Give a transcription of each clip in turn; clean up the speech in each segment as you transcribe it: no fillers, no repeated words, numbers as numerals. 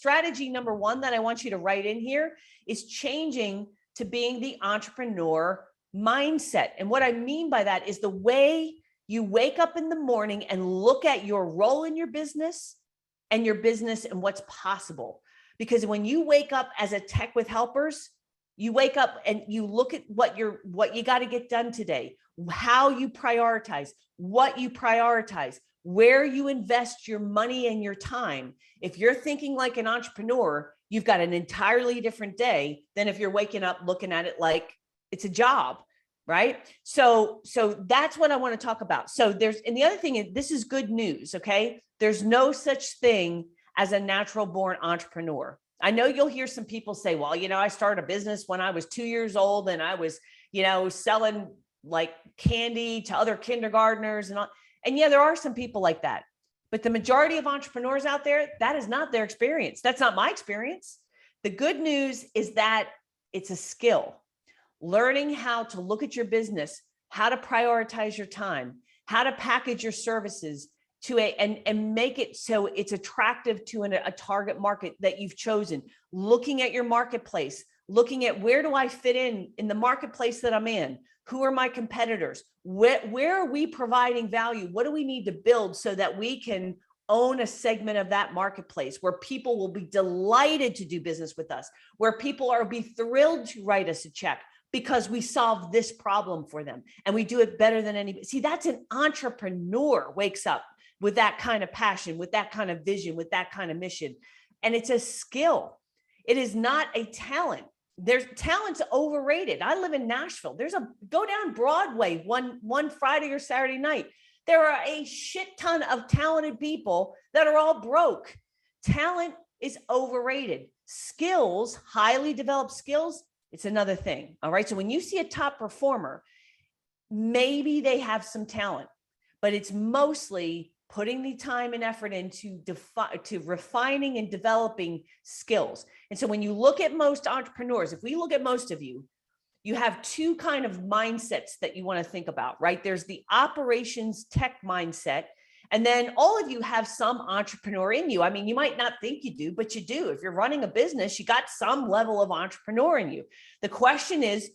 strategy number one that I want you to write in here is changing to being the entrepreneur mindset. And what I mean by that is the way you wake up in the morning and look at your role in your business and what's possible. Because when you wake up as a tech with helpers, you wake up and you look at what you got to get done today, how you prioritize, what you prioritize, where you invest your money and your time. If you're thinking like an entrepreneur, you've got an entirely different day than if you're waking up looking at it like it's a job, right? So that's what I want to talk about. So and the other thing is, this is good news, okay? There's no such thing as a natural born entrepreneur. I know you'll hear some people say, well, I started a business when I was 2 years old and I was, selling like candy to other kindergartners and all. And yeah, there are some people like that, but the majority of entrepreneurs out there, that is not their experience. That's not my experience. The good news is that it's a skill. Learning how to look at your business, how to prioritize your time, how to package your services and make it so it's attractive to a target market that you've chosen. Looking at your marketplace, looking at where do I fit in the marketplace that I'm in? Who are my competitors? Where are we providing value? What do we need to build so that we can own a segment of that marketplace where people will be delighted to do business with us, where people will be thrilled to write us a check because we solve this problem for them and we do it better than anybody. See, that's an entrepreneur wakes up with that kind of passion, with that kind of vision, with that kind of mission. And it's a skill. It is not a talent. Talent's overrated. I live in Nashville. Go down Broadway one Friday or Saturday night. There are a shit ton of talented people that are all broke. Talent is overrated. Skills, highly developed skills, it's another thing. All right. So when you see a top performer, maybe they have some talent, but it's mostly putting the time and effort into refining and developing skills. And so when you look at most entrepreneurs, if we look at most of you, you have two kind of mindsets that you want to think about, right? There's the operations tech mindset. And then all of you have some entrepreneur in you. I mean, you might not think you do, but you do. If you're running a business, you got some level of entrepreneur in you. The question is,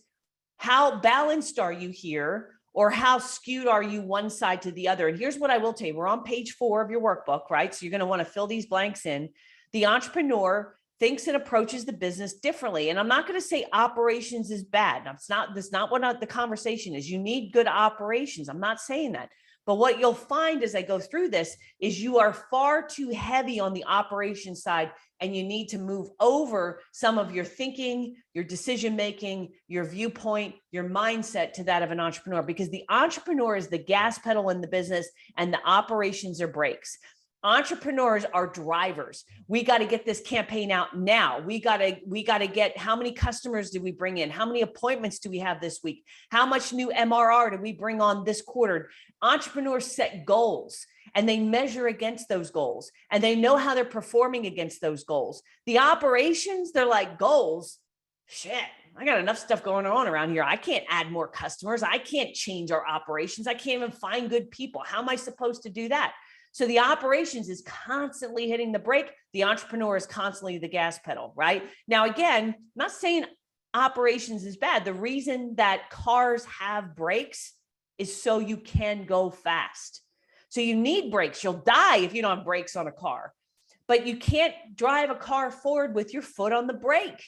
how balanced are you here? Or how skewed are you one side to the other? And here's what I will tell you. We're on page 4 of your workbook, right? So you're going to want to fill these blanks in. The entrepreneur thinks and approaches the business differently. And I'm not going to say operations is bad. That's not what the conversation is. You need good operations. I'm not saying that. But what you'll find as I go through this is you are far too heavy on the operations side, and you need to move over some of your thinking, your decision-making, your viewpoint, your mindset to that of an entrepreneur, because the entrepreneur is the gas pedal in the business and the operations are brakes. Entrepreneurs are drivers. We got to get this campaign out now. We got to get, how many customers did we bring in? How many appointments do we have this week? How much new MRR did we bring on this quarter? Entrepreneurs set goals and they measure against those goals and they know how they're performing against those goals. The operations, they're like, goals, shit, I got enough stuff going on around here. I can't add more customers. I can't change our operations. I can't even find good people. How am I supposed to do that? So the operations is constantly hitting the brake. The entrepreneur is constantly the gas pedal, right? Now, again, I'm not saying operations is bad. The reason that cars have brakes is so you can go fast. So you need brakes. You'll die if you don't have brakes on a car, but you can't drive a car forward with your foot on the brake.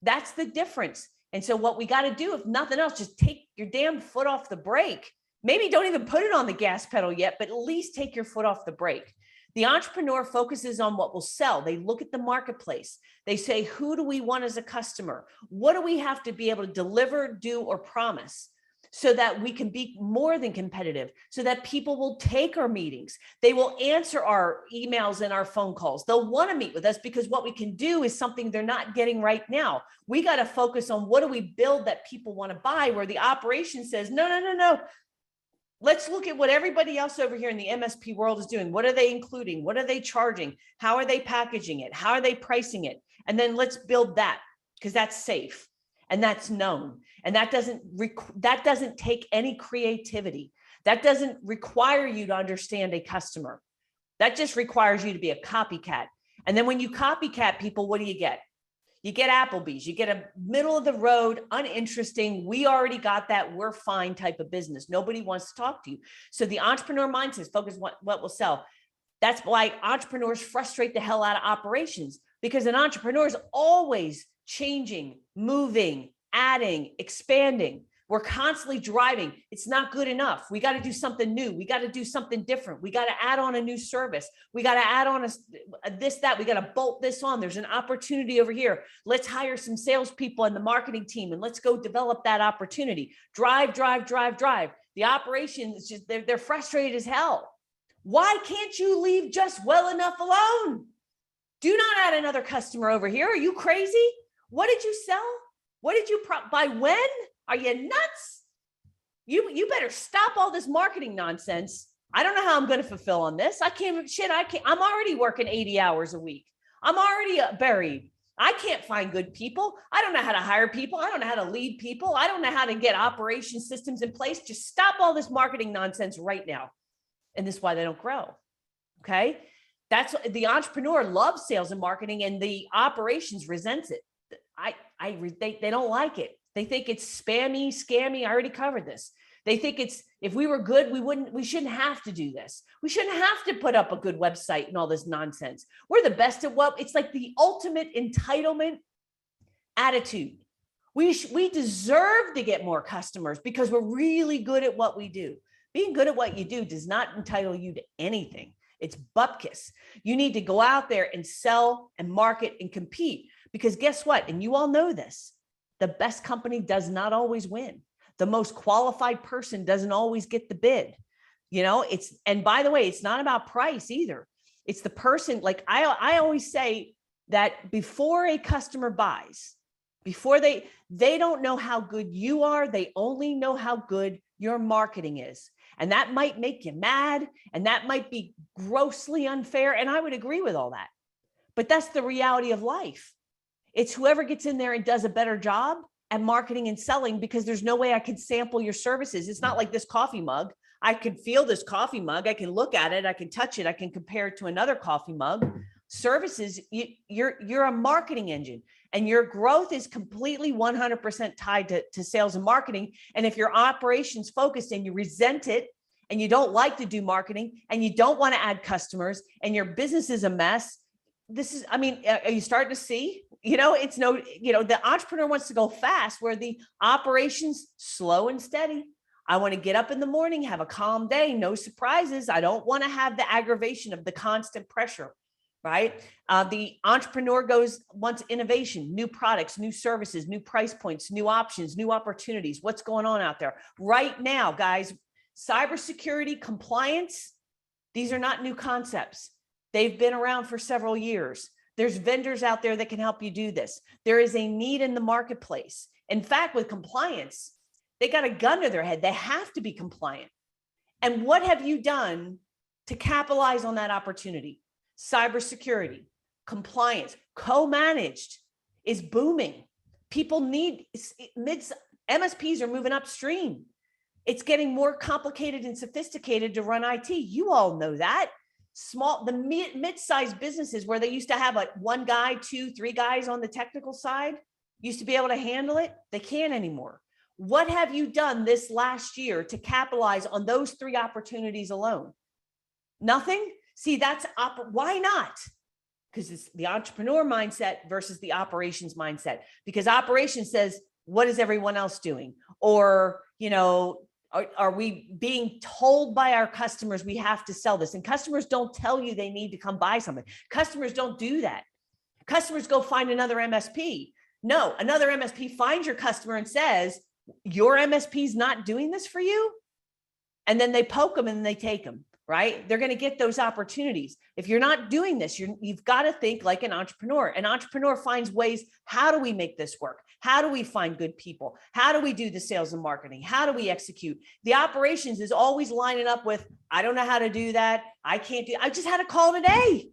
That's the difference. And so what we got to do, if nothing else, just take your damn foot off the brake. Maybe don't even put it on the gas pedal yet, but at least take your foot off the brake. The entrepreneur focuses on what will sell. They look at the marketplace. They say, who do we want as a customer? What do we have to be able to deliver, do, or promise so that we can be more than competitive, so that people will take our meetings. They will answer our emails and our phone calls. They'll want to meet with us because what we can do is something they're not getting right now. We got to focus on what do we build that people want to buy, where the operation says, no. Let's look at what everybody else over here in the MSP world is doing. What are they including? What are they charging? How are they packaging it? How are they pricing it? And then let's build that, because that's safe and that's known. And that doesn't take any creativity. That doesn't require you to understand a customer. That just requires you to be a copycat. And then when you copycat people, what do you get? You get Applebee's, you get a middle of the road, uninteresting. We already got that. We're fine type of business. Nobody wants to talk to you. So the entrepreneur mindset is focus on what will sell. That's why entrepreneurs frustrate the hell out of operations, because an entrepreneur is always changing, moving, adding, expanding. We're constantly driving. It's not good enough. We got to do something new. We got to do something different. We got to add on a new service. We got to add on this, that. We got to bolt this on. There's an opportunity over here. Let's hire some salespeople and the marketing team, and let's go develop that opportunity. Drive. The operations, just they're frustrated as hell. Why can't you leave just well enough alone? Do not add another customer over here. Are you crazy? What did you sell? What did you buy? When? Are you nuts? You better stop all this marketing nonsense. I don't know how I'm going to fulfill on this. I can't. I'm already working 80 hours a week. I'm already buried. I can't find good people. I don't know how to hire people. I don't know how to lead people. I don't know how to get operation systems in place. Just stop all this marketing nonsense right now. And this is why they don't grow. Okay. That's the entrepreneur loves sales and marketing, and the operations resents it. They don't like it. They think it's spammy, scammy. I already covered this. They think it's, if we were good, we shouldn't have to do this. We shouldn't have to put up a good website and all this nonsense. We're the best at what, it's like the ultimate entitlement attitude. We deserve to get more customers because we're really good at what we do. Being good at what you do does not entitle you to anything. It's bupkis. You need to go out there and sell and market and compete, because guess what? And you all know this. The best company does not always win. The most qualified person doesn't always get the bid. And by the way, it's not about price either. It's the person. Like I always say that before a customer buys, before they don't know how good you are. They only know how good your marketing is. And that might make you mad, and that might be grossly unfair. And I would agree with all that. But that's the reality of life. It's whoever gets in there and does a better job at marketing and selling, because there's no way I could sample your services. It's not like this coffee mug. I could feel this coffee mug. I can look at it. I can touch it. I can compare it to another coffee mug. Services, you're a marketing engine, and your growth is completely 100% tied to sales and marketing. And if your operations focused and you resent it, and you don't like to do marketing, and you don't want to add customers, and your business is a mess, are you starting to see? The entrepreneur wants to go fast, where the operations slow and steady. I want to get up in the morning, have a calm day, no surprises. I don't want to have the aggravation of the constant pressure, right? The entrepreneur wants innovation, new products, new services, new price points, new options, new opportunities. What's going on out there right now, guys? Cybersecurity, compliance, these are not new concepts. They've been around for several years. There's vendors out there that can help you do this. There is a need in the marketplace. In fact, with compliance, they got a gun to their head. They have to be compliant. And what have you done to capitalize on that opportunity? Cybersecurity, compliance, co-managed is booming. People need, MSPs are moving upstream. It's getting more complicated and sophisticated to run IT. You all know that. The mid-sized businesses where they used to have one guy, 2, 3 guys on the technical side, used to be able to handle it. They can't anymore. What have you done this last year to capitalize on those 3 opportunities alone? Nothing? See, why not? Because it's the entrepreneur mindset versus the operations mindset. Because operations says, what is everyone else doing? Or, are we being told by our customers we have to sell this? And customers don't tell you they need to come buy something. Customers don't do that. Customers go find another MSP. No, another MSP finds your customer and says, your MSP is not doing this for you. And then they poke them and they take them, right? They're going to get those opportunities. If you're not doing this, you've got to think like an entrepreneur. An entrepreneur finds ways. How do we make this work? How do we find good people? How do we do the sales and marketing? How do we execute? The operations is always lining up with, I don't know how to do that. I just had a call today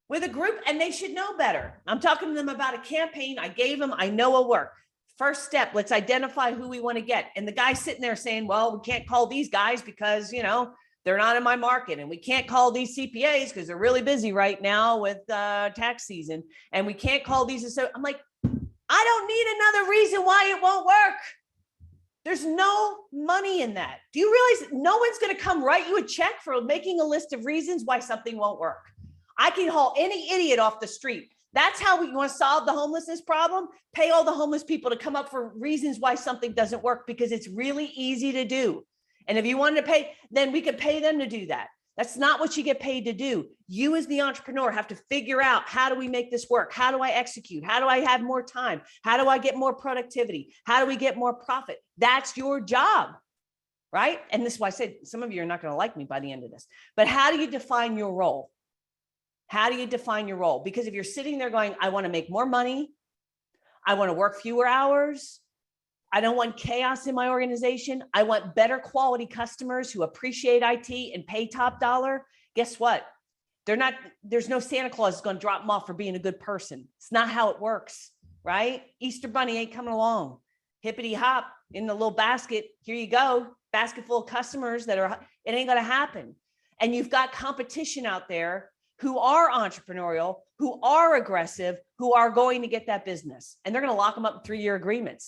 with a group, and they should know better. I'm talking to them about a campaign I gave them. I know it'll work. First step, let's identify who we want to get. And the guy's sitting there saying, well, we can't call these guys because, They're not in my market, and we can't call these CPAs because they're really busy right now with tax season, and we can't call these. So I'm like, I don't need another reason why it won't work. There's no money in that. Do you realize no one's going to come write you a check for making a list of reasons why something won't work? I can haul any idiot off the street. That's how we want to solve the homelessness problem. Pay all the homeless people to come up for reasons why something doesn't work, because it's really easy to do. And if you wanted to pay, then we could pay them to do that. That's not what you get paid to do. You as the entrepreneur have to figure out, how do we make this work? How do I execute? How do I have more time? How do I get more productivity? How do we get more profit? That's your job, right? And this is why I said some of you are not going to like me by the end of this. But how do you define your role? How do you define your role? Because if you're sitting there going, I want to make more money, I want to work fewer hours, I don't want chaos in my organization, I want better quality customers who appreciate IT and pay top dollar, guess what? There's no Santa Claus that's going to drop them off for being a good person. It's not how it works, right? Easter Bunny ain't coming along. Hippity hop in the little basket. Here you go. Basket full of customers it ain't going to happen. And you've got competition out there who are entrepreneurial, who are aggressive, who are going to get that business. And they're going to lock them up in 3-year agreements.